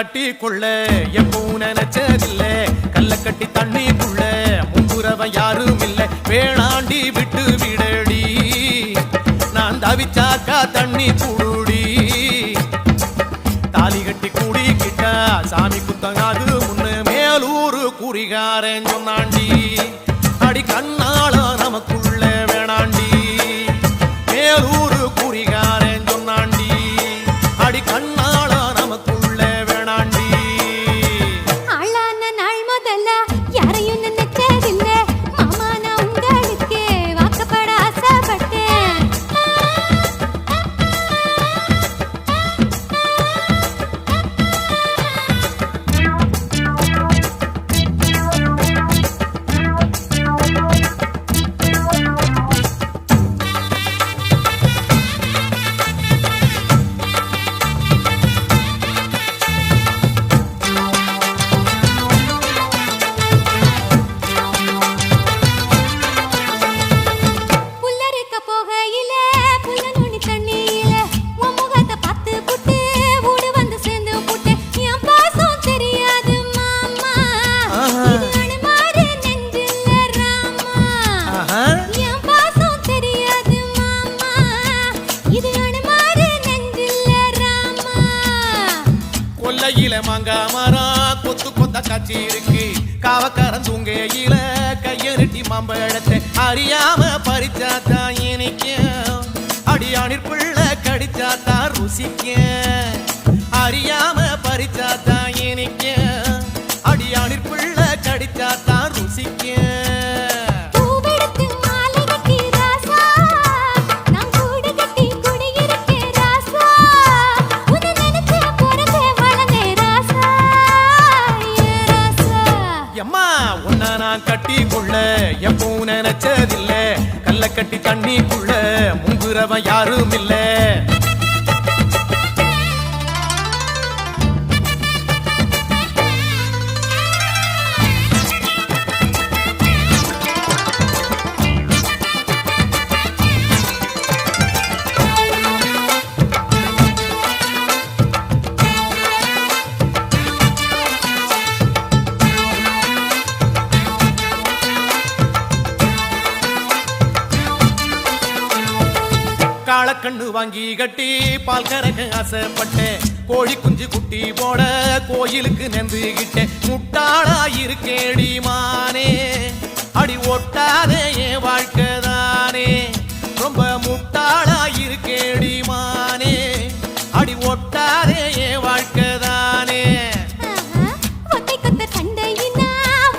கட்டி கொள்ள எப்பவும் நினைச்சதில்ல கல்ல கட்டி தண்ணிக்குள்ள முங்குறவன் யாரும் இல்ல வேணாண்டி விட்டு விடடி நான் தவிச்சாக்கா தண்ணி குடுடி தாலி கட்டி கூடிக்கிட்டா சாமி குத்தங்காது முன்னு மேலூரு குறிகாரன் சொன்னாண்டி அடி கண்ணால நமக்குள்ள வேணாண்டி மேலூரு குறிகாரன் சொன்னாண்டி அடி கண்ணால நமக்குள்ள வேணாண்டி ஆளான நாள் முதல்ல யாரையும் நினைச்சதில்ல மாமா நான் உங்களுக்கு வாக்கப்பட ஆசைப்பட்டேன் புல்லறுக்க போகையில புல்ல நுனி தண்ணியில உன் முகத்தை பார்த்து புட்டு ஊடு வந்து சேர்ந்து புட்டு என் பாசம் தெரியாது மாமா இது அனுமாரு நெஞ்சில ராமா என் பாசம் தெரியாது மாமா இது அனுமாரு நெஞ்சில ராமா கொல்லையில மாங்கா மரம் கொத்து கொத்த காட்சி இருக்கு காவக்காரன் தூங்கையில கையெருட்டி மாம்பழத்தை அறியாம பறிச்சாத்தா இனிக்கும் அடியானிற் பிள்ளை கடிச்சாத்தா ருசிக்கும் அறியாம பறிச்சாத்தா இனிக்கும் அடியானிற் பிள்ளை கடிச்சாத்தா ருசிக்கும் பூவெடுத்து மாலை கட்டி ராசா நான் கூடு கட்டி குடியிருக்கே ராசா உன்னை நினைச்சே பிறந்தே வளர்ந்தே ராசா ஏ ராசா எம்மா உன்னை நான் கட்டி கொள்ள எப்பவும் நினைச்சதில்ல கல்ல கட்டி தண்ணிக்குள்ள முங்குறவன் யாரும் இல்ல காளக்கண்ணு வாங்கி கட்டி பால் கறக்க ஆசைப்பட்டேன் கோழி குஞ்சு குட்டி போட கோயிலுக்கு நெந்துகிட்டேன் முட்டாளா இருக்கேடி மானே அடி ஒட்டாதே என் வாழ்க்கை தானே ரொம்ப முட்டாளா இருக்கேடி மானே அடி ஒட்டாதே என் வாழ்க்கை தானே ஒத்தை கொத்த சண்டையினா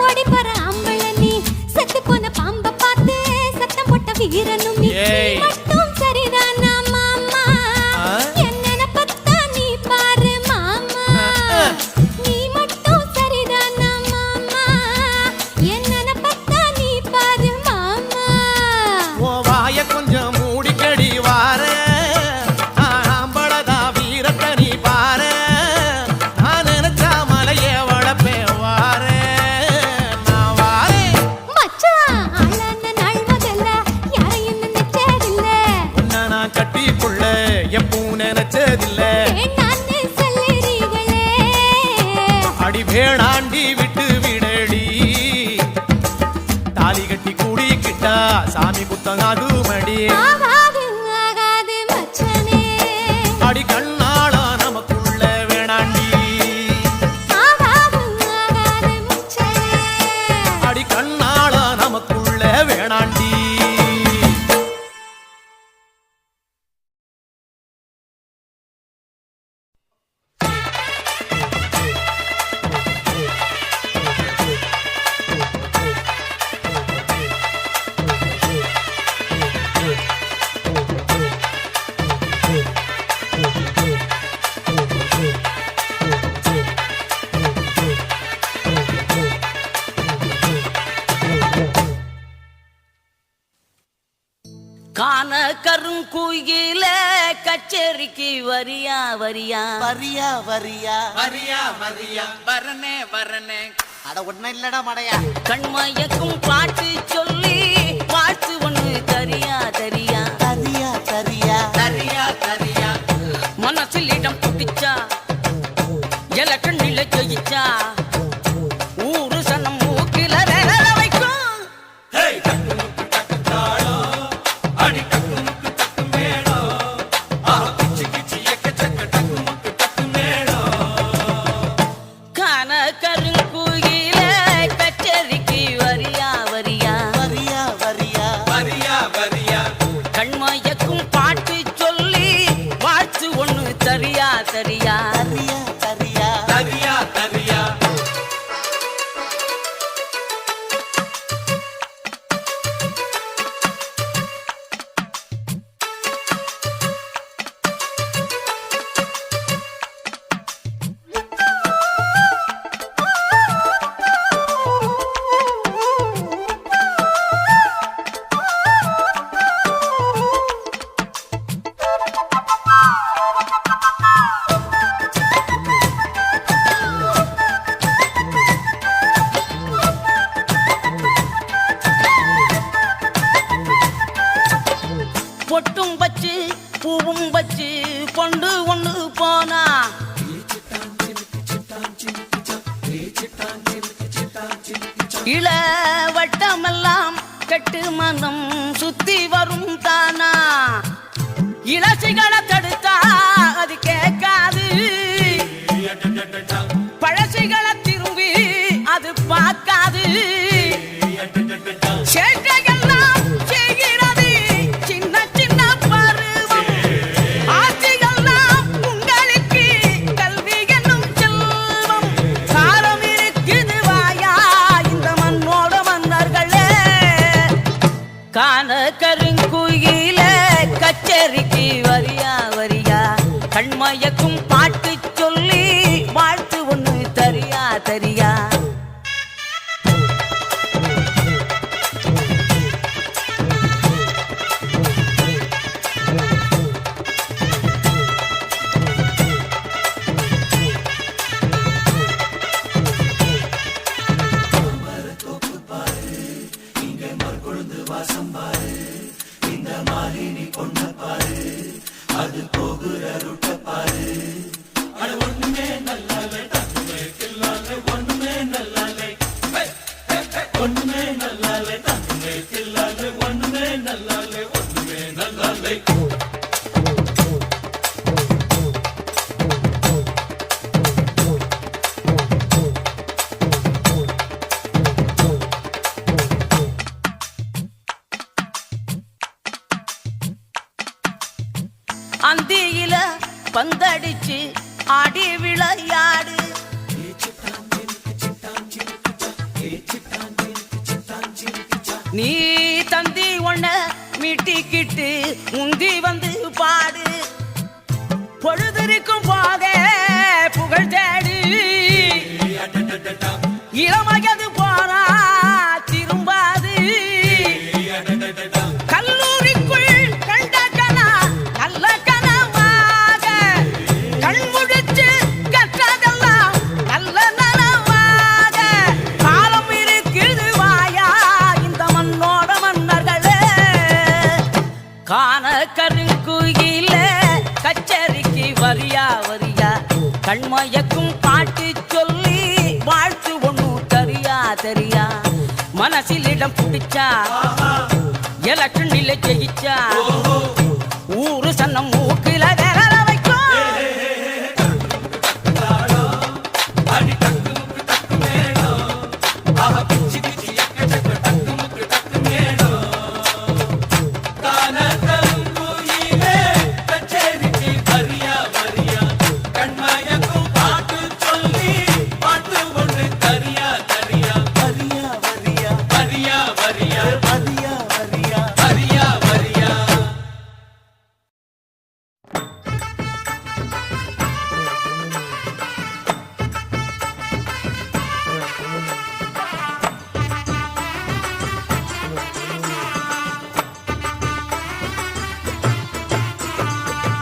ஓடி போற ஆம்பள நீ செத்து போன பாம்ப பார்த்து சத்தம் போட்ட வீரனும் நீ ஏய். மட்டும் சரிதானா மாமா என்னென்ன பத்தா நீ பாரு மாமா நீ மட்டும் சரிதானா மாமா என்னென்ன பத்தா நீ பாரு மாமா உன் வாய கொஞ்சம் மூடிக்கடி வார ஆம்பளதா வீரத்தை நீ பாரு நான் நினைச்சா மலைய வளப்பேன் வார நான் வாரேன் மச்சான் ஆளான நாள் முதல்ல யாரையும் நினைச்சதில்ல உன்னை நான் கட்டிக்கொள்ள எப்பவும் நினைச்சதில்ல வேண்டான்னு சொல்லுறீங்களே அடி வேணாண்டி விட்டு விடடி தாலி கட்டி கூடிக்கிட்டா சாமி குத்தங்காது மடி ஆகாது ஆகாது மச்சனே அடி கண்ணாளா நமக்குள்ள வேணாண்டி ஆகாது ஆகாது மச்சனே அடி கண்ணாளா நமக்குள்ள வேணாண்டி காண கருங்குயில கச்சேரிக்கு வரியா வரியா வரியா வரியா வரியா வரியா வரனே வரனே அட ஒன்னும் இல்லடா மடையா கண்மயக்கும் பாட்டு சொல்லி பாட்டு ஒண்ணு தரியா தரியா தரியா தரியா தரியா தரியா மனசில் இடம் பிடிச்சா எலக்கண் பொட்டும் வச்சு பூவும் வச்சு கொண்டு ஒண்ணு போனா இள வட்டமெல்லாம் கெட்டு மனம் சுத்தி வரும் தானா இளசிகளை தடுத்தா அது கேட்காது பழசிகளை திரும்பி அது பார்க்காது சேட்டையெல்லாம் செய்கிறது சின்ன சின்ன பருவம் ஆட்சியெல்லாம் உங்களுக்கு கல்வி என்னும் செல்வம் காலம் இருக்குது வாயா இந்த மண்ணோட மன்னர்களே காண கருங்குயில கச்சேரிக்கு வரியா வரியா கண்மயக்கும் பாட்டு சொல்லி வாழ்த்து ஒண்ணு தரியா தரியா அந்தியில பந்தடிச்சு ஆடி விளையாடு நீ தந்தி ஒண்ண மீட்டிக்கிட்டு முந்தி வந்து பாடு பொழுதிருக்கும் போத புகழ் தேடு இளமயது போனா திரும்பாது கல்லூரிக்குள் கண்ட கனா நல்ல கனவாக கண் முடிச்சு கற்றதெல்லாம் நல்ல நனவாக காலம் இருக்குது வாயா இந்த மண்ணோட மன்னர்களே காண கருங்குயில கச்சேரிக்கு வரியா வரியா கண்மயக்கும் பாட்டு சொல்லி வாழ்த்து ஒண்ணு தரியா தரியா மனசில் இடம் பிடிச்சா எலக்ஷனில் ஜெயிச்சா ஊரு சன்னம் மூக்கில விரல வைக்கும்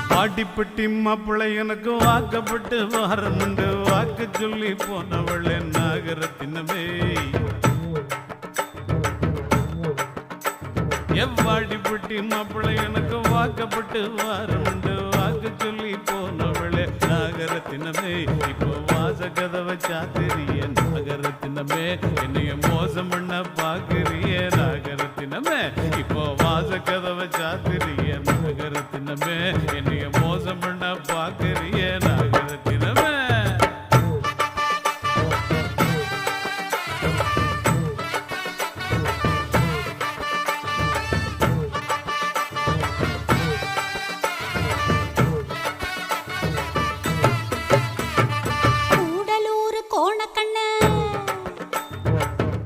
வாடிப்பட்டி மாப்பிள்ளை எனக்கு வாக்கப்பட்டு வாரமுண்டு வாக்கு சொல்லி போனவளே நாகரத்தினமே எவ்வாடிப்பட்டி மாப்பிள்ளை எனக்கு வாக்கப்பட்டு வாரமுண்டு வாக்கு சொல்லி போனவளே நாகரத்தினமே இப்போ வாச கதவை சாத்திரிய நாகரத்தினமே என்னைய மோசம் பண்ண பாக்குறிய நாகரத்தினமே இப்போ வாச கதவை சாத்திரிய நாகரத்தினமே என்னைய மோசம் பண்ண பாக்குறிய நாகரத்தினமே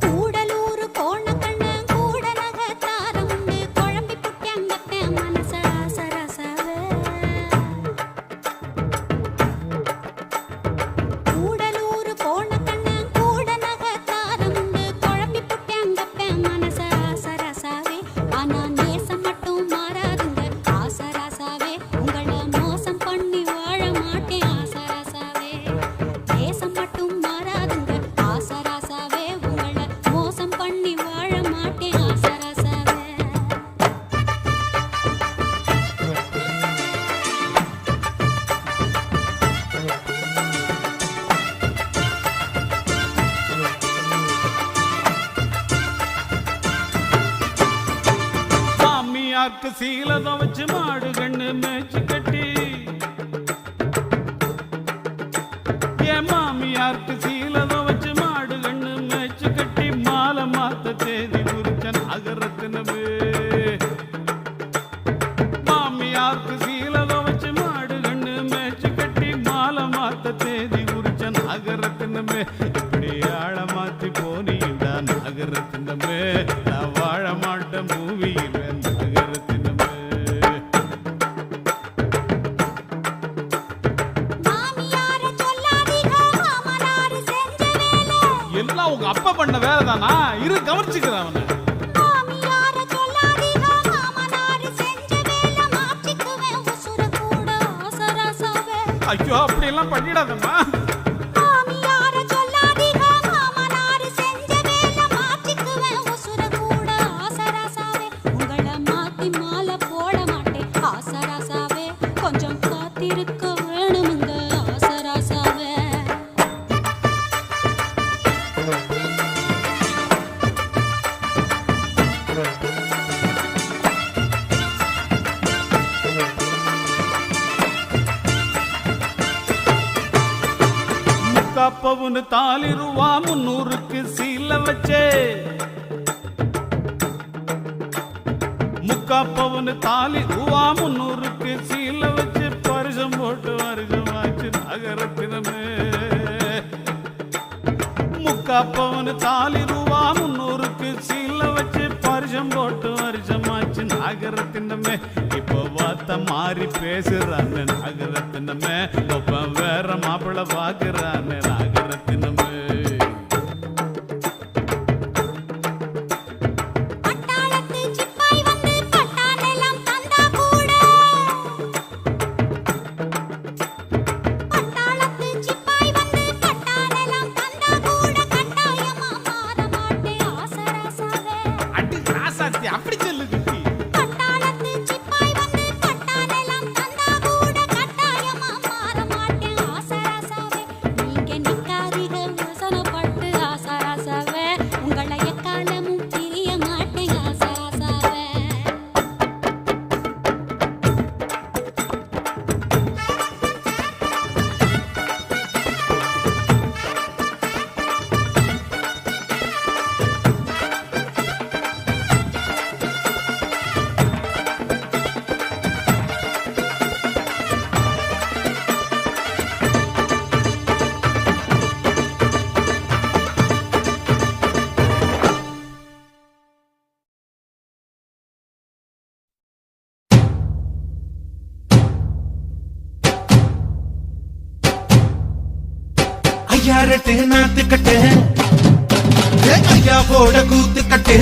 கூடலூர் கோணக்கண்ண கூட நகத்தார உண்டு குழம்பி புட்டியங்கத்த மாமியார்க்கு சீல துவச்சு மாடு கண்ணு மேய்ச்சி கட்டி என் மாமியார்க்கு சீல துவச்சு மாடு கண்ணு மேய்ச்சி கட்டி மாலை மாத்த தேதி குறிச்ச நாகரத்தினமே மாமியார்க்கு சீல துவச்சு மாடு கண்ணு மேய்ச்சி கட்டி மாலை மாத்த தேதி குறிச்ச நாகரத்தினமே இப்படி ஆழ மாத்தி போனீண்டா நாகரத்தினமே நான் வாழ மாட்டேன் பூமியில நாகரத்தினமே மாமியார சொல்லாதீங்க மாமனார் செஞ்ச வேலை எல்லாம் உங்க அப்பா பண்ண வேலை தானா இரு கவனிச்சுக்கிறேன் அவனை மாமியார சொல்லாதீங்க மாமனார் செஞ்ச வேலை மாற்றிக்குவேன் உசுர கூட ஆசராசாவே ஐயோ அப்படி எல்லாம் பண்ணிடாதம்மா மாமியார சொல்லாதீங்க மாமனார் செஞ்ச வேலை மாற்றிக்குவேன் உசுர கூட ஆசராசாவே உங்களை மாத்தி மாலை போட மாட்டேன் ஆசராசாவே கொஞ்சம் காத்திருக்க வேணுமுங்க ஆசராசாவே முக்காப்பவுன்னு தாலி ரூபா 300க்கு சீல வச்சே முக்காப்பவுன்னு தாலி ரூபா 300க்கு சீல வச்சு பரிசம் போட்டு வருஷமாச்சு நகரத்தினமே முக்காப்பவுன்னு தாலி ரூபா 300க்கு சீல வச்சு பரிசம் போட்டு வருஷமாச்சு நகரத்தினமே இப்போ வார்த்தை மாறி பேசுறான்னு நாகரத்தினமே ஒப்ப வேற மாப்பிள்ள பாக்குறான்னு நாகரத்தினமே பட்டாளத்து சிப்பாய் வந்து பட்டாளெல்லாம் தந்தா கூட பட்டாளத்து சிப்பாய் வந்து பட்டாளெல்லாம் தந்தா கூட கட்டாயமா மாற மாட்டேன் ஆசராசாவே அடி ராசாத்தி அப்படி சொல்லு குட்டி பட்டாளத்து சிப்பாய் வந்து பட்டாளெல்லாம் தந்தா கூட கட்டாயமா மாற மாட்டேன் ஆசராசாவே நீங்க நிக்காதீங்க வசனப்பட்டு ஆசராசாவே உங்களை எக்காலமும் பிரிய மாட்டேன் ஆசராசாவே ஐயாரட்டு நாத்துக்கட்டு ஐயாவோட கூத்துக்கட்டு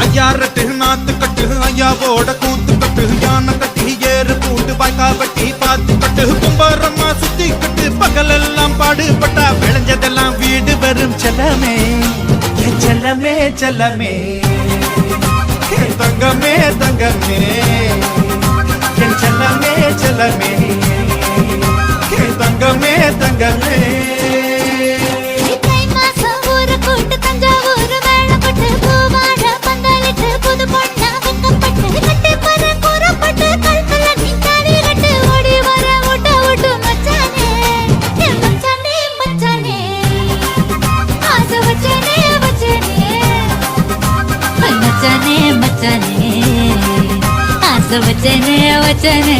ஐயாரட்டு நாத்துக்கட்டு ஐயாவோட கூத்துக்கட்டு யானை கட்டி ஏறு பூண்டு வாய்க்கா வெட்டி பாத்துக்கட்டு கும்பரம்மா சுத்தி கட்டு பகலெல்லாம் பாடுபட்டா விளைஞ்சதெல்லாம் வீடு வரும் செல்லமே என் செல்லமே செல்லமே என் தங்கமே தங்கமே என் செல்லமே செல்லமே என் தங்கமே தங்கமே தை மாசம் ஊரு கூட்டு தஞ்சாவூர் மேளம் கொட்டு பூவாழ பந்தலிட்டு புது பொண்ணா வெக்கப்பட்டு கட்டி பற கூறப்பட்டு கல்கல நின்றாடி கட்டு ஓடி வர ஓட்ட ஓட்டு மச்சானே என் மச்சானே மச்சானே ஆசை வச்சனே வச்சனே மச்சானே மச்சானே ஆசை வச்சனே வச்சனே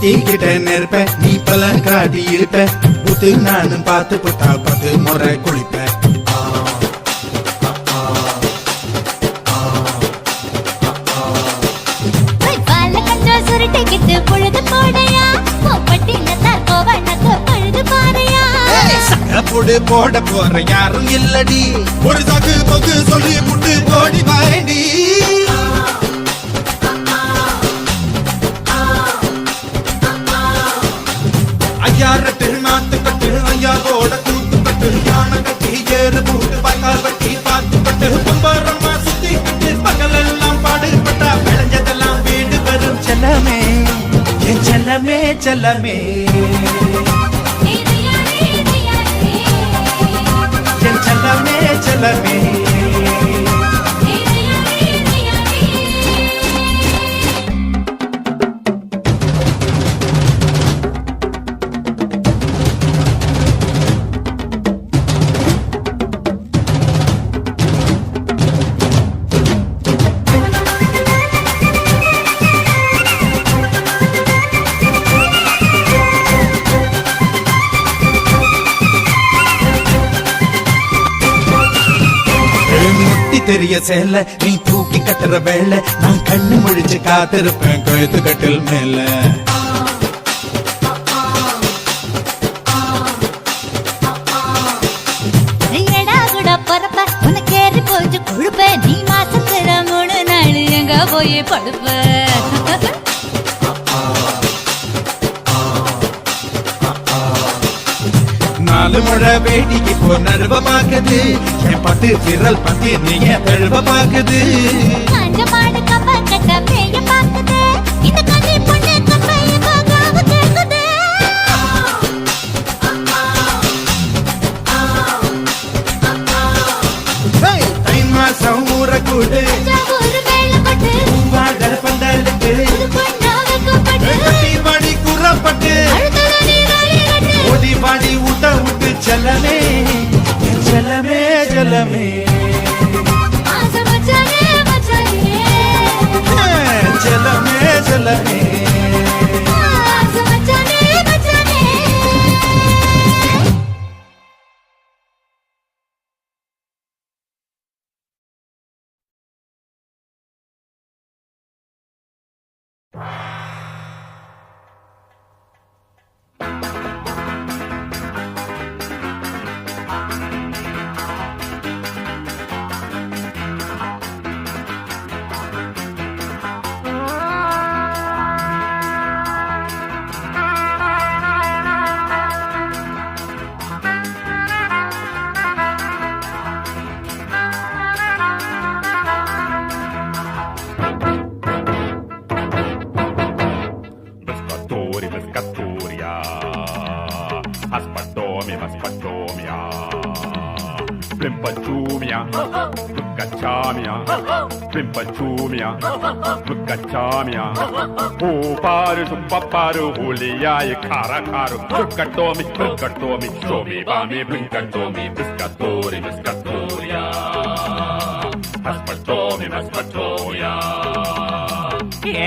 ஒட்டிக்கிட்ட நெருப்ப நீ பல காட்டி இருப்ப புத்து நானும் பார்த்து புத்தா 10 முறை குளிப்ப பால கஞ்சா சுருட்டிக்கிட்டு பொழுது போடையா பட்டினத்தா கோவணக்கு பழுது பாறையா சகப்புடு போட போற யாரும் இல்லடி ஒரு சாக்கு போக்கு சொல்லி புட்டு போடி வாடி ஐயாரட்டு நாத்து கட்டு ஐயாவோட கூத்து கட்டு யானை கட்டி ஏறு பூட்டு பாய்க்கால் வட்டி பார்த்து பட்டு கும்பரமா சுத்தி கட்டு பகலெல்லாம் பாடுபட்டா விளைஞ்சதெல்லாம் வீடு வரும் செல்லமே என் செல்லமே செல்லமே என் செல்லமே செல்லமே தெரிய சேல நீ தூக்கி கட்டுற வேலை நான் கண்ணு முழிச்சு காத்திருப்பேன் கழுத்து கட்டில் மேல எடா கூட பொறப்ப உனக்கு ஏறி போச்சு கொழுப்ப நீ மாசத்துல 3 நாள் எங்க போய் படுப்ப நாலு முழை வேடிக்கு போ நடுவ பாக்குது என் 10 விரல் பத்தி நீங்க தழுவ பாக்குது காஞ்ச மாடு கம்ப கட்ட மேய பாக்குது இந்த கண்ணி பொண்ணு கம்பைய காவு கேக்குது தை மாசம் ஊற கூடு ஒரு வேளை கொட்டு பூவாடல் பந்தலுக்கு பொண்ணா வைக்கப்பட்டு கட்டி பாடி கூறப்பட்டு அழுத்தல நீராளி கட்டு ஓடி பாடி விட்டு செல்லமே செல்லமே செல்லமே ஆசை மச்சானே மச்சானே செல்லமே செல்லமே ஆசை மச்சானே மச்சானே Plimpachumia, Lucachamia, Plimpachumia, Lucachamia, Uparu, Paparu, Hulia, Caracaro, Lucatomi, Shomi, Bami, Blinkatomi, Biscatori, Biscatoria, Aspatomi, Aspatoria.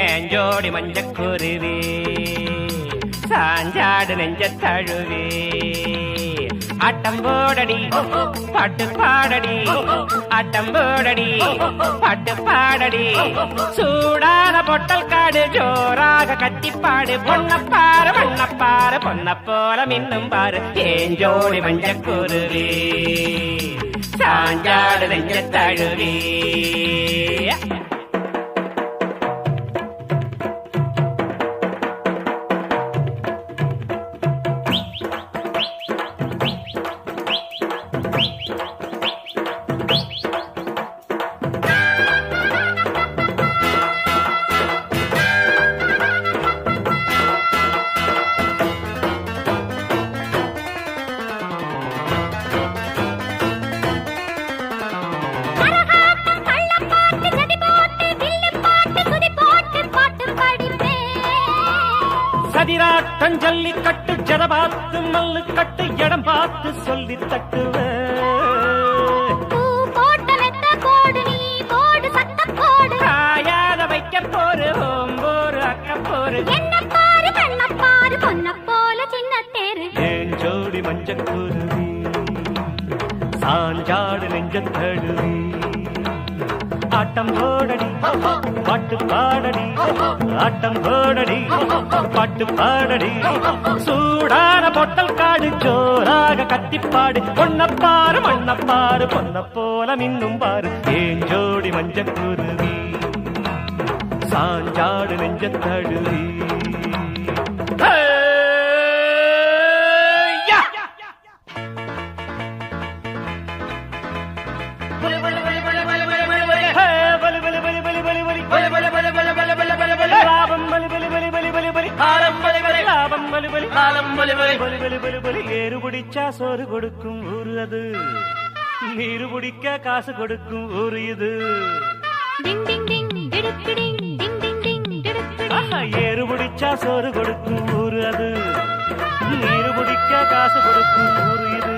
ஏஞ்சோடி மஞ்சக்குருவி சாஞ்சாடு நெஞ்ச தழுவி ஆட்டம் போடடி பாட்டு பாடடி ஆட்டம் போடடி பாட்டு பாடடி சூடான பொட்டல் காடு ஜோராக கட்டிப்பாடு பொன்னப்பாரு வண்ணப்பாரு பொன்ன போல மின்னும் பாரு ஏஞ்சோடி மஞ்சக்குருவி சாஞ்சாடு நெஞ்ச தழுவி சதிராட்டம் ஜல்லிக்கட்டு ஜடபாத்து மல்லு கட்டு இடம் பார்த்து சொல்லி தட்டுவ காயாத வைக்க போரு ஓம்போரு அக்க போரு என்ன பாரு மஞ்சக்குருவி சாஞ்சாடு நெஞ்சத்தழுவி ஆட்டம் போடடி பாட்டு பாடடி ஆட்டம் போடடி பாட்டு பாடடி சூடான பொட்டல் காடு ஜோராக கத்திப்பாடு பொன்னப்பாரு மண்ணப்பாரு பொன்ன போல மின்னும் பாரு ஏன் ஜோடி மஞ்சக்குருவி சாஞ்சாடு நெஞ்சத்தழுவி ஏறு பிடிச்சா சோறு கொடுக்கும் ஊரு அது நீரு பிடிக்க காசு கொடுக்கும் ஊரு இது டிங் டிங் டிங் டிடுக்கிடிங் டிங் டிங் டிங் டிடுக்கிடிங் ஏறு பிடிச்சா சோறு கொடுக்கும் ஊரு அது நீரு பிடிக்க காசு கொடுக்கும் ஊரு இது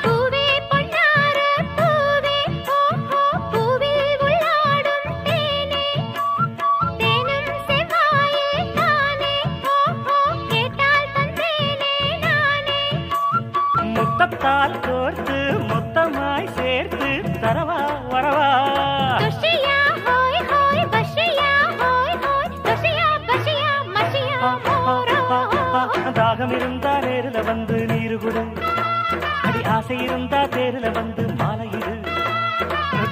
பூவே பொன்னார பூவே ஓ ஓ பூவில் உள்ளாடும் தேனே தேனும் செவ்வாயே தானே ஓ ஓ கேட்டால் தந்தேனே நானே முத்தத்தால் கோர்த்து மொத்தமாய் சேர்த்து தரவா வரவா துஷியா ஹோய் ஹோய் பஷியா ஹோய் ஹோய் துஷியா பஷியா மஷியா மோரோ தாகம் இருந்தா நேருல வந்து நீரு குடு அடி ஆசை இருந்தா தேருல வந்து மாலையிடு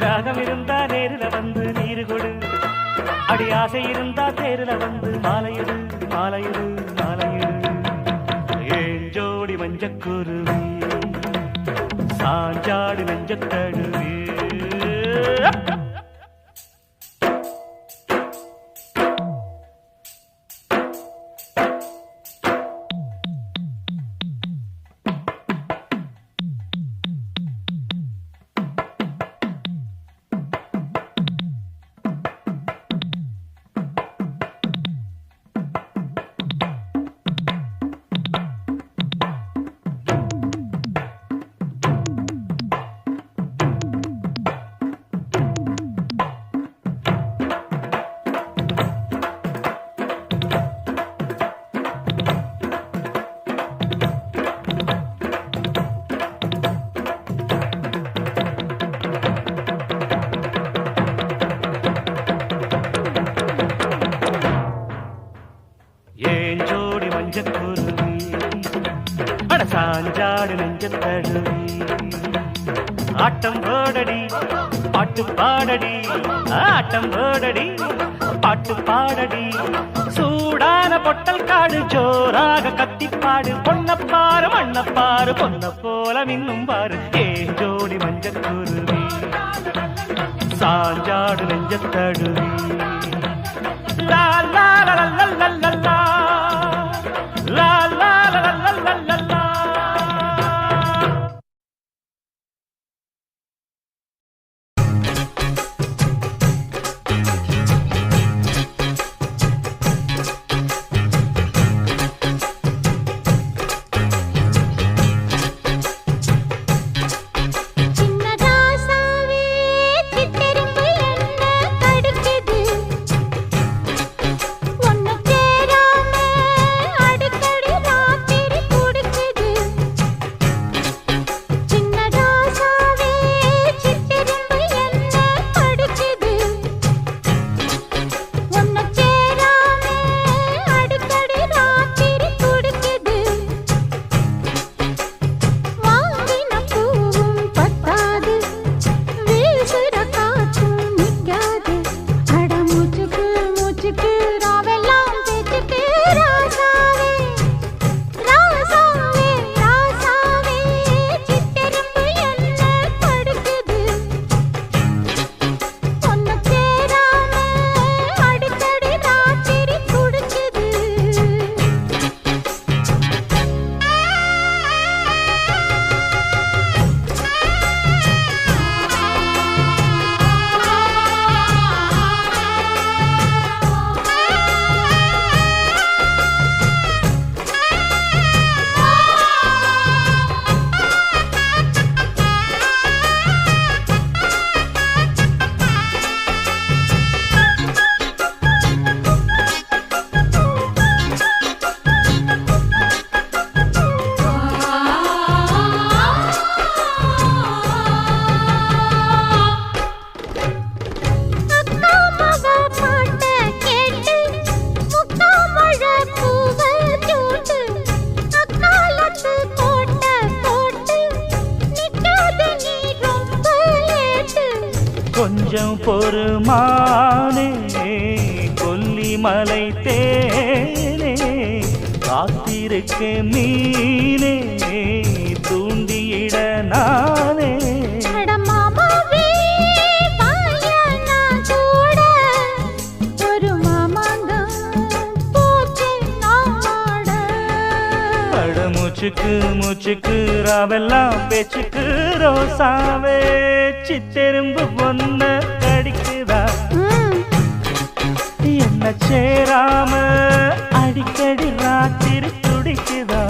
தாகம் இருந்தா நேருல வந்து நீரு கொடு அடி ஆசை இருந்தா தேருல வந்து மாலையிடு மாலையிடு மாலையிடு ஏன் ஜோடி மஞ்சக்குருவி சாஞ்சாடு நெஞ்சத்தழுவி ஏன் ஜோடி மஞ்சக்குருவி அட சாஞ்சாடு நெஞ்சத்தழுவி ஆட்டம் போடடி பாட்டு பாடடி ஆட்டம் போடடி பாட்டு பாடடி சூடான பொட்டல் காடு ஜோராக கத்திப்பாடு பொன்னப்பாரு மண்ணப்பாரு பொன்ன போல மின்னும் பாரு ஏன் ஜோடி மஞ்சக்குருவி சாஞ்சாடு நெஞ்சத்தழுவி லா லா லா லா லா லா லா லா லா லா லா லா லா சின்னதாசாவே சித்தெரும்பு என்ன கடிக்குது ஒன்னு சேராம கொஞ்சம் பொறுமானே கொல்லிமலை தேனே காத்திருக்க மீனே தூண்டியிட நானே மாமாவே வாயா நான் கூட ஒரு மாமாங்கம் போச்சு நாட மூச்சுக்கு மூச்சுக்கு ராவெல்லாம் பேச்சுக்கு ரோசாவே சித்தெரும்பு பொண்ண கடிக்குதா என்ன சேராம அடிக்கடி ராத்திரி துடிக்குதா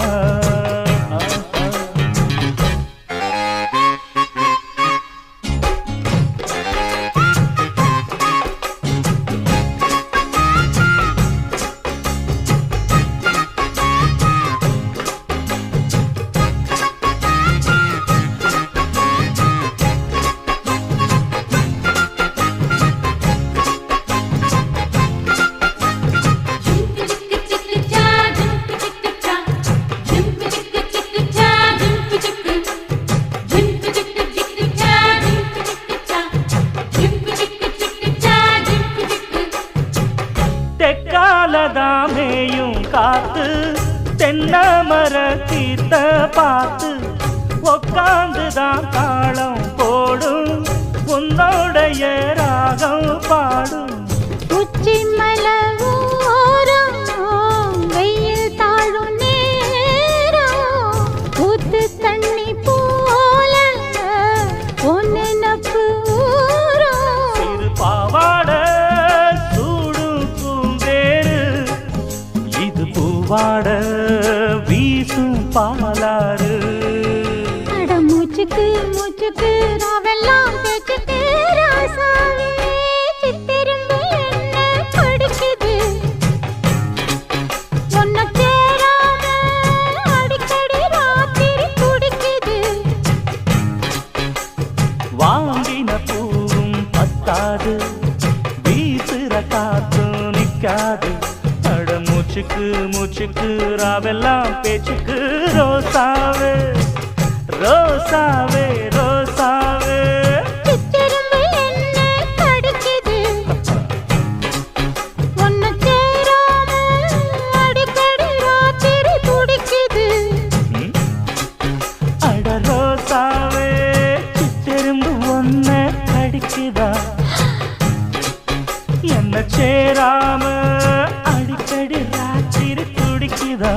தெக்காலதாமேயும் காத்து தென்னமர தீர்த்த பார்த்து உக்காந்துதான் தாளம் போடும் உன்னோடைய ராகம் பாடும் உச்சி மலவோரம் வெயில் தாழும் நேரம் ஊத்து தண்ணி போல ஒன்னு நப்பு சிறு பாவாட சூடும் பூந்தேரு இது பூவாட வீசும் பாலாறு மூச்சுக்கு மூச்சுக்கு ராவெல்லாம் பேச்சுக்கு ராசாவே சித்திரும்பு என்ன படிக்குது ஒன்ன சேராம அடிக்கடி ராத்திரி குடிக்குது வாங்கின பூவும் பத்தாது வீசுற காத்தும் நிக்காது அட மூச்சுக்கு மூச்சுக்கு ராவெல்லாம் பேச்சுக்கு ரோசாவே ரோசாவே ரோசாவே சித்திரும்பு என்ன படிக்குது ஒன்ன சேராம அடிக்கடி ராத்திரி குடிக்குது அட ரோசாவே சித்தெரும்பு ஒன்ன கடிக்குதா என்ன சேராம அடிக்கடி ராத்திரி துடிக்குதா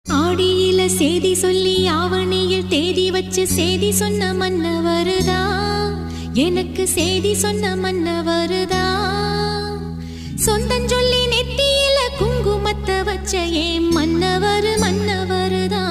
ஆடியில சேதி சொல்லி ஆவணியில் தேதி வச்சு சேதி சொன்ன மன்னவருதா எனக்கு சேதி சொன்ன மன்னவருதா சொந்தஞ்சொல்லி நெத்தியில குங்குமத்தை வச்ச ஏன் மன்னவரு மன்னவருதா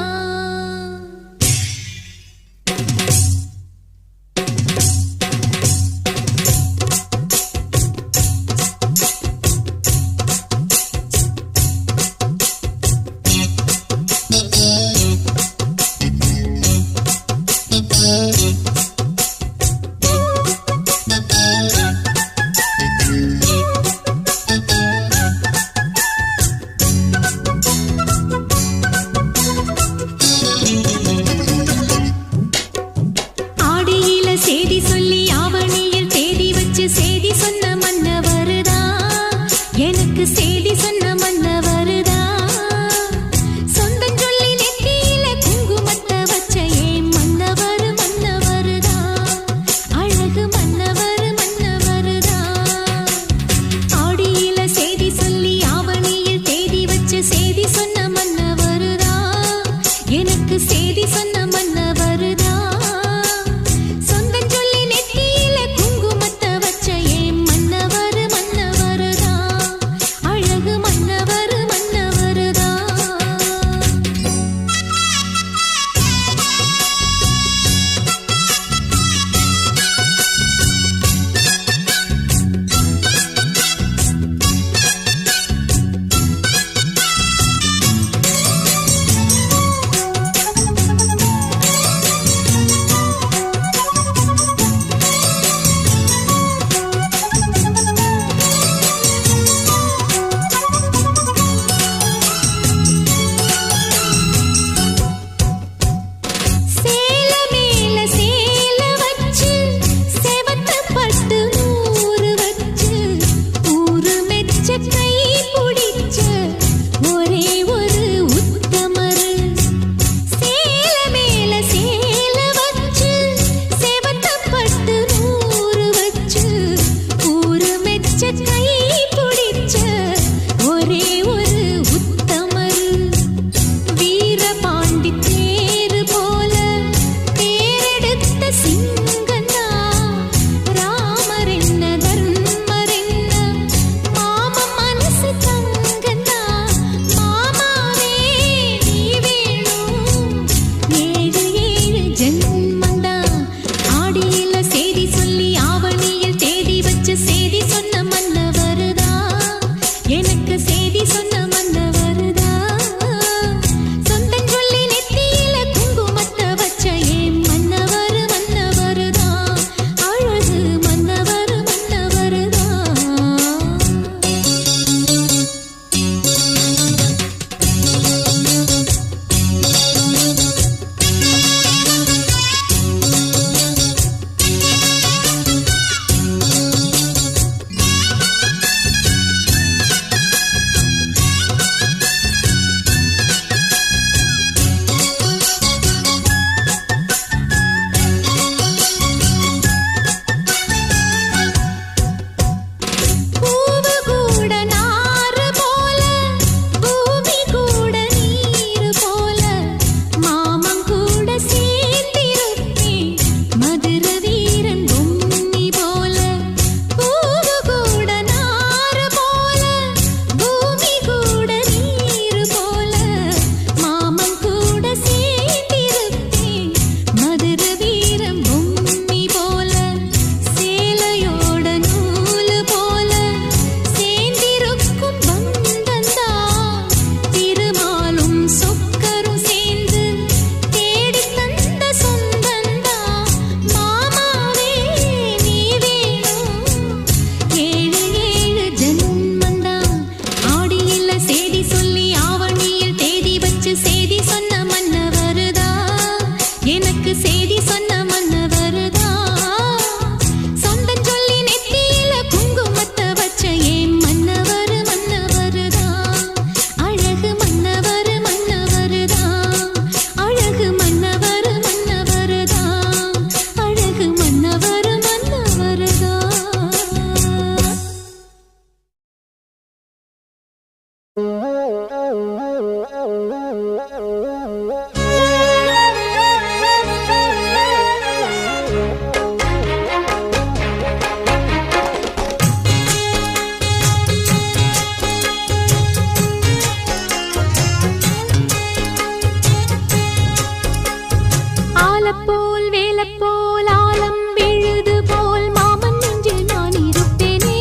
ஆலப்போல் வேலப்போல் ஆலம் விழுது போல் மாமன் நெஞ்சில் நான் இருப்பேனே.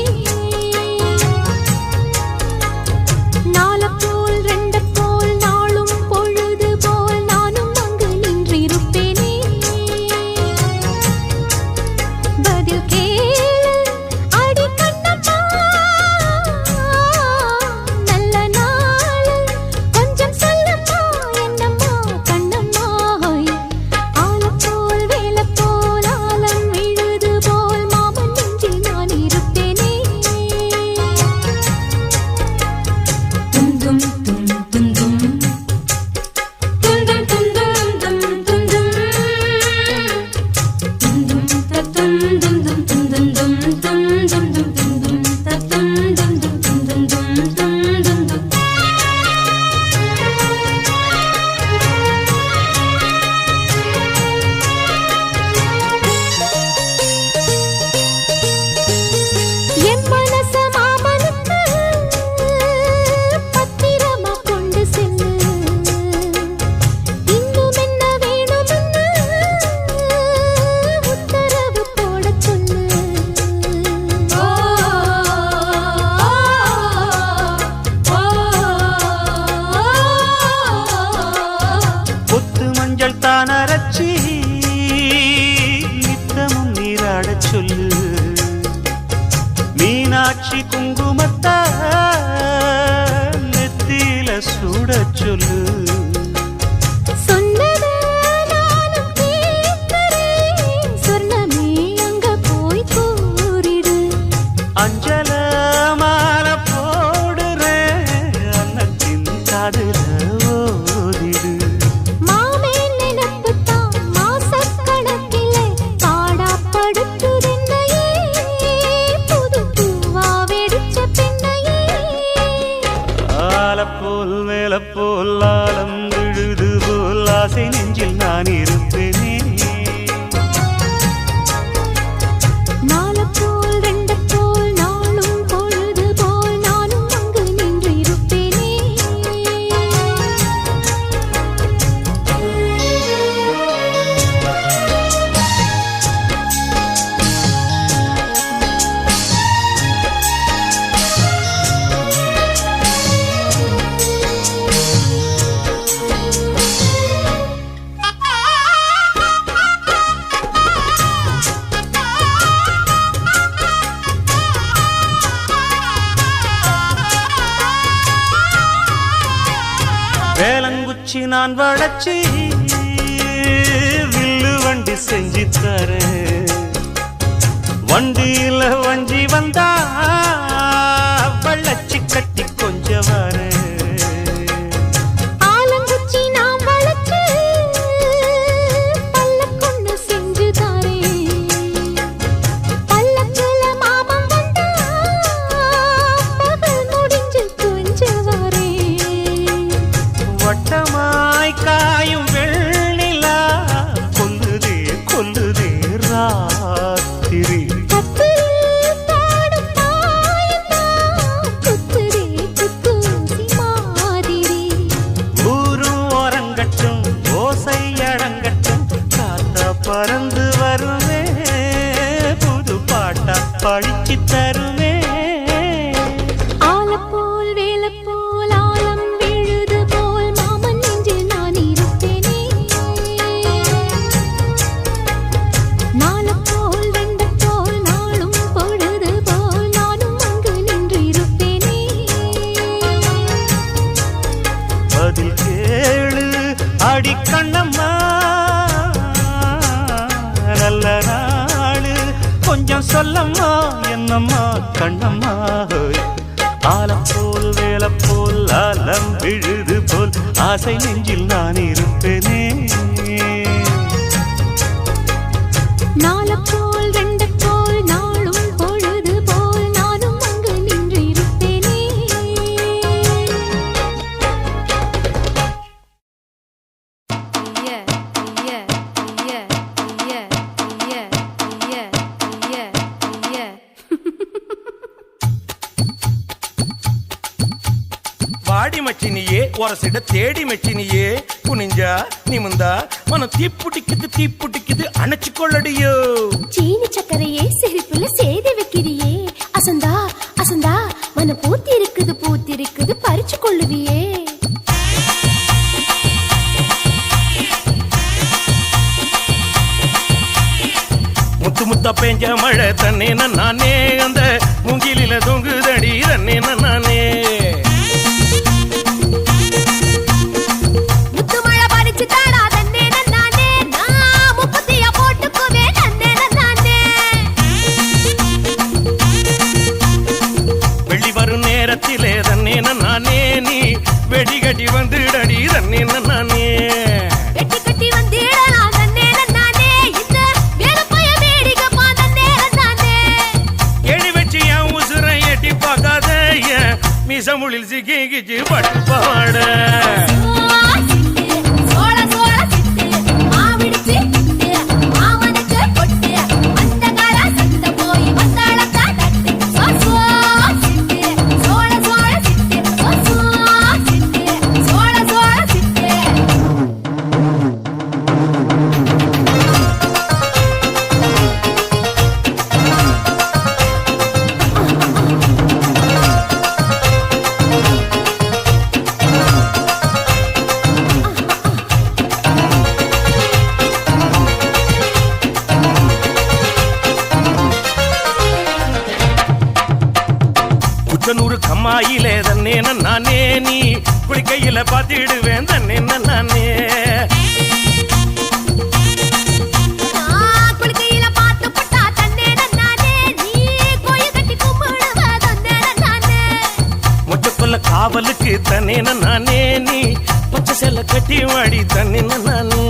நாலப்போல் ரெண்டப்போல் நாளும் பொழுது போல் நானும் அங்கு நின்றிருப்பேனே. பதில் கேளு அடி கண்ணம்மா, நல்ல நாள் கொஞ்சம் சொல்லம்மா என்னம்மா கண்ணம்மா. ஆலப்போல் வேலப்போல் ஆலம் விழுது போல் மாமன் நெஞ்சில் நான் இருப்பேனே. தும் தும் தும் தும் தும் தும் தும் தும் தும் தும் தும் என் மனச மாமனுக்கு பத்திரமா கொண்டு செல்லு. இன்னும் என்ன வேணும்னு உத்தரவு போடச் சொல்லு. கொத்து மஞ்சள் தான் அரைச்சி நித்தமும் நீராடச் சொல்லு. மீனாட்சி குங்குமத்தா நெத்தியில சூடச் சொல்லு. சொன்னத நானும் கேட்கிறேன், சொர்ணமே அங்க போய் கூறிடு. அஞ்சல மாலை போடுறேன், அன்னத்தின் காதுல ஓதிடு. மாமே நினைப்புத்தான் மாசக்கணக்கிலே பாடாப்படுத்துதென்னையே, புது பூவா வெடிச்ச பெண்ணையே. ஆலப்போல் மேலப்போல் ஆலம் விழுது போல் ஆசை நெஞ்சில் நான் இருப்பேனே. நாலப்போல் ரெண்டப்போல் நாளும் பொழுது போல் நானும் அங்கு நின்றிருப்பேனே. வேலங்குச்சி நான் வளைச்சி வில்லு வண்டி செஞ்சு தரேன். வண்டியில வஞ்சி வந்தா வள்ளச்சி கட்டி கொஞ்சம் வரேன். ஆலங்குச்சி நாம் வளைச்சு பல்லக்கொன்னு செஞ்சு தாரேன். பல்லக்குல மாமன் வந்தா பகல் முடிஞ்சு கொஞ்சம் வரேன். வட்டமாய் காயும் வெள்ளிலா கொல்லுதே கொல்லுதே ராத்திரி. கட்டில் பாடும் தாயந்தான் குத்துதே குத்தூசி மாதிரி. ஊரும் ஓரங்கட்டும் ஓசை அடங்கட்டும், காத்தா பறந்து வருமே புது பாட்டா படிச்சு தருமே. ஆலப்போல் வேலப்போல் ஆலம் விழுது போல் மாமன் நெஞ்சில் நான் இருப்பேனே. நாலப்போல் ரெண்டப்போல் நாளும் பொழுது போல் நானும் அங்கு நின்றிருப்பேனே. பதில் கேளு அடி கண்ணம்மா, நல்ல நாளு கொஞ்சம் சொல்லம்மா என்னம்மா கண்ணம்மா. ஆலப்போல் வேலப்போல் ஆலம் விழுது போல் ஆசை நெஞ்சில் நான் இருப்பேனே. நாலப்போல் ரெண்டப்போல் நாளும் பொழுது போல் நானும் அங்கு நின்றிருப்பேனே. வாடி மச்சினியே ஒரசிட தேடி மச்சினியே குனிஞ்சா நிமிந்தா மனம் தீப்புட்டிக்குது அணைச்சு கொள்ளடியோ சீனி சக்கரையே சிரிப்புல சேதி வைக்கிறியே அசந்தா அசந்தா மனம் பூத்தி இருக்குது பறிச்சு கொள்ளுவியே முத்து முத்தா பெஞ்ச மழை தன்னே நானே அந்த மூங்கிலில தொங்குதடி தன்னே நானே முத்து மழை பறிச்சு தாடா தன்னே நானே நான் முப்பத்தியா போட்டுக்குவே தன்னே நானே வெள்ளி வரும் நேரத்திலே தன்னே நானே நீ வெடிகட்டி வந்துடடி தன்னே நானே கட்டி கட்டி வந்திடலாம் தன்னே நானே இந்த வேலப்பைய வேடிக்கப்பா தன்னே நானே எடி வச்சு என் உசுரை எட்டி பார்க்காத என் மிசமுளில் சிக்கிச்சு பட்டு பாட சோள சோள சிட்டு மாவிடிச்சு சிட்டு மாமனுக்கு பொட்டு அந்த கால சத்த போய் வந்தாளக்கா தட்டு சோ சிட்டு சோள சோள சிட்டு சோ சிட்டு சோள சோள சிட்டு குச்சனூறு கம்மாயிலே தன்னே நானே நீ குளிக்கையில பாத்திடுவேன் தன்னே நானே நான் குளிக்கையில பாத்து போட்டா தன்னே நானே நீ கோயில் கட்டி கும்பிடுவ தன்னே நானே மொச்சக்குள்ள காவலுக்கு தன்னே நானே நீ பச்சை செல்ல கட்டி வாடி தன்னே நானே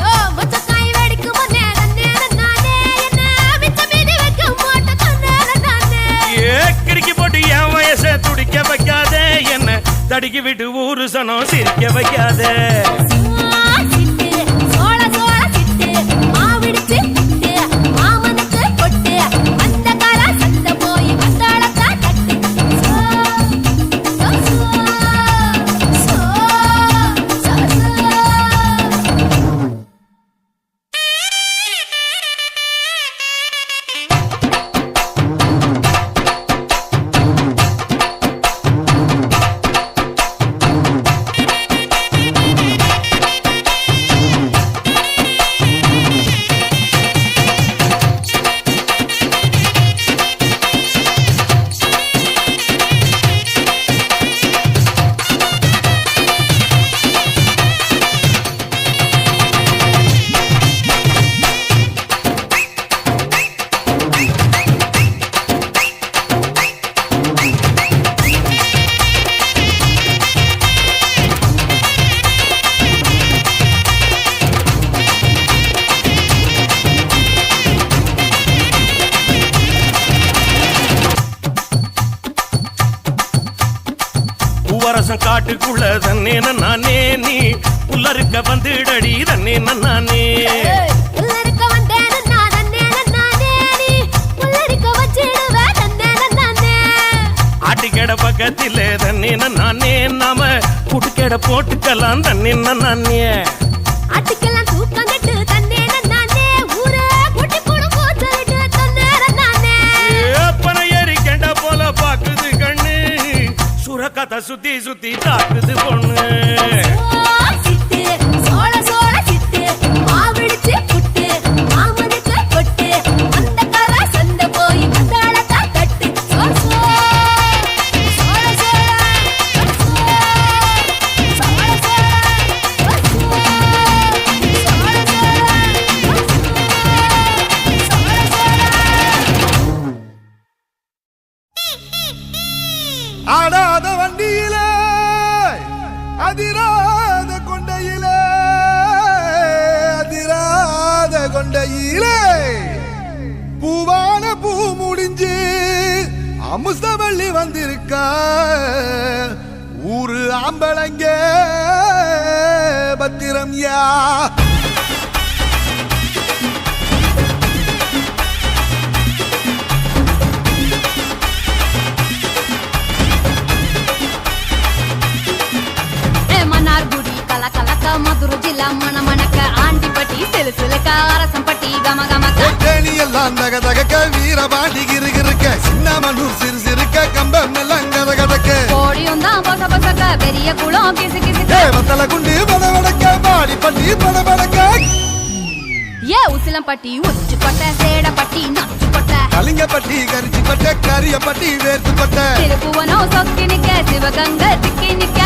ஓ மொச்சக்காய் வெடிக்கும் போதே தன்னே நானே என்ன மிச்ச மீதி வைக்க மாட்ட தன்னே நானே ஏ கிறுக்கி போட்டு என் வயசை துடிக்க வைக்காத என்ன தடுக்கி விட்டு ஊரு சனம் சிரிக்க வைக்காத சிட்டு சோள சோள சிட்டு மாவிடிச்சு சிட்டு மாமனுக்கு பொட்டு அந்த கால சத்த போய் வந்தாளக்கா தட்டு சோ சோ சோ சோ சோ பூவரசம் காட்டுக்குள்ள தன்னே நானே நீ புல்லறுக்க வந்துடடி தன்னே நானே புல்லரிக்க வந்தேன் நான் தன்னே நானே நீ புல்லரிக்க வச்சிடுவ தன்னே நானே ஆட்டுக்கடை பக்கத்திலே தன்னே நானே நாம குட்டுக்கடை போட்டுக்கலாம் தன்னே நானே ஆட்டுக்கெல்லாம் தூக்கம் கட்டு தன்னே நானே ஊரே குட்டி கூட போட்டுட்டு தன்னே நானே ஏப்பன ஏறி கெண்ட போல பாக்குது கண்ணு சுரக்கத்தை சுத்தி சுத்தி தாக்குது பொண்ணு சிட்டு சோள சோள சிட்டு மாவிடிச்சு புட்டு மாமனுக்கு பொட்டு அந்த கால சந்த போய் வந்தாளக்கா தட்டு சோ சோ சோள சோள சோள சோள சோள ஆடாத வண்டியிலே அதிராத கொண்டையிலே அதிராத கொண்டையிலே பூவான பூ முடிஞ்சு அமுசவள்ளி வந்திருக்கா ஊரு ஆம்பளங்க பத்திரம் யா சிலுக்க அரசம் பட்டி கம கமக்க தேனி எல்லாம் தக தகக்க வீரபாண்டி கிருகிருக்க சின்னமனூர் சிறு சிறுக்க கம்பம் எல்லாம் கத கதக்க கோடியும் தான் பொச பொசக்க பெரிய குளம் கிசு கிசுக்க வத்தல குண்டு படபடக்க பாடி பட்டி படபடக்க ஏ உசிலம்பட்டி உச்சி கொட்ட சேடப்பட்டி நச்சு கொட்ட கலிங்கப்பட்டி கரிச்சி பட்ட கரியப்பட்டி வேர்த்து பட்ட திருப்புவனம் சொக்கி நிக்க சிவகங்கை திக்கி நிக்க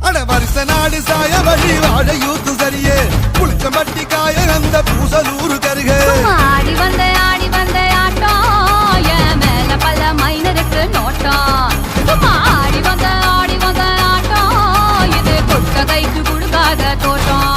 அட வருஷ நாடு சாய வழி வாழ யூத்து சரியே புளிச்சம்பட்டி காய அந்த பூசலூரு கருக ஆடி வந்த ஆட்டம் என் மேல பல மைனருக்கு நோட்டம் சும்மா ஆடி வந்த ஆட்டம் இது கொட்ட கைக்கு கொடுக்காத தோட்டம்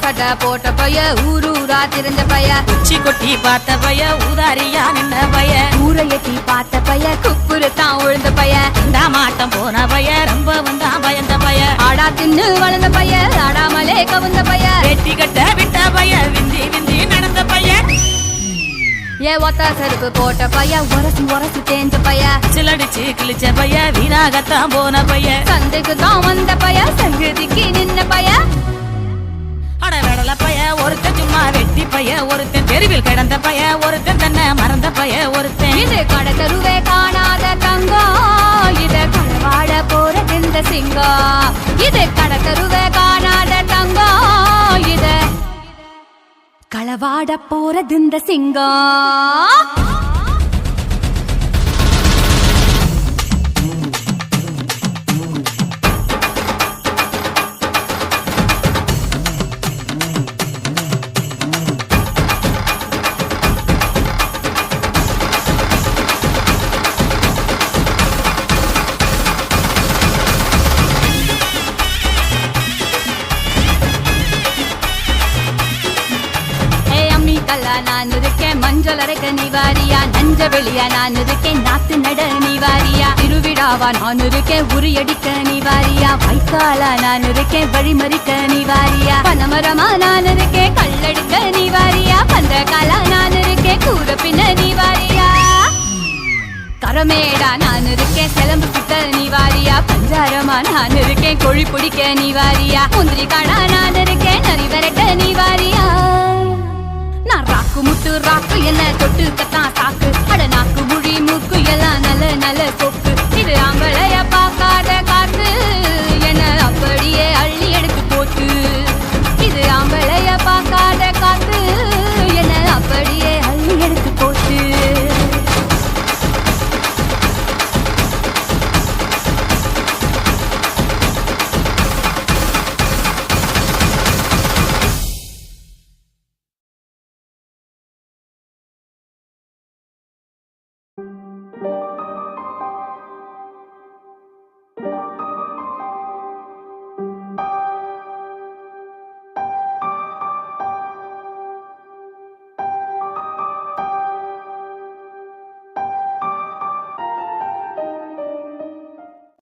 சட்டை போட்ட பைய ஊரூரா திரிஞ்ச பைய உச்சி கொட்டி பார்த்த பைய ஊதாரியா நின்ன பைய ஊரை எட்டி பார்த்த பைய குப்புரு தான் உழுந்த பைய இந்த மாட்டம் போன பைய ரொம்ப வந்தா பயந்த பைய ஆடா தின்னு வளர்ந்த பைய ஆடாமலே கவுந்த பைய வெட்டி கட்ட விட்ட பைய விந்தி விந்தி நடந்த பைய ஏ ஒத்த செருப்பு போட்ட பைய உரசி தேஞ்ச பைய சிலடிச்சு கிழிச்ச பைய வீணாகத்தான் போன பைய சந்தைக்கு தான் வந்த பைய சங்கதிக்கு நின்ன பைய அட வெடல பைய ஒருத்தன் சும்மா வெட்டி பைய ஒருத்தன் தெருவில் கிடந்த பைய ஒருத்தன் தன்னை மறந்த பைய ஒருத்தன் இது கடத்தருவே காணாத தங்கம் இது களவாட போறது இந்த சிங்கம் இது கடத்தருவே காணாத தங்கம் இது களவாட போறது இந்த சிங்கம் நான் இருக்கேன் மஞ்சள் அரைக்க நீவாரியா நஞ்ச வெளியா நான் இருக்கேன் நாத்து நட நீவாரியா திருவிழாவா நான் இருக்கேன் உரியடிக்க நீவாரியா வைக்காலா நான் இருக்கேன் வழிமறிக்க நீவாரியா பனமரமா நான் இருக்கேன் கல்லடிக்க நீவாரியா பந்தகாலா நான் இருக்கேன் கூற பின்ன நீவாரியா கரமேடா நான் இருக்கேன் செலம்பு கிட்ட நீவாரியா பஞ்சாரமா நான் இருக்கேன் கொழி பிடிக்க நீவாரியா முந்திரி காடா நான் இருக்கேன் நரி விரட்ட நீவாரியா நான் ராக்கு முட்டு ராக்கு என்ன தொட்டு கத்தான் சாக்கு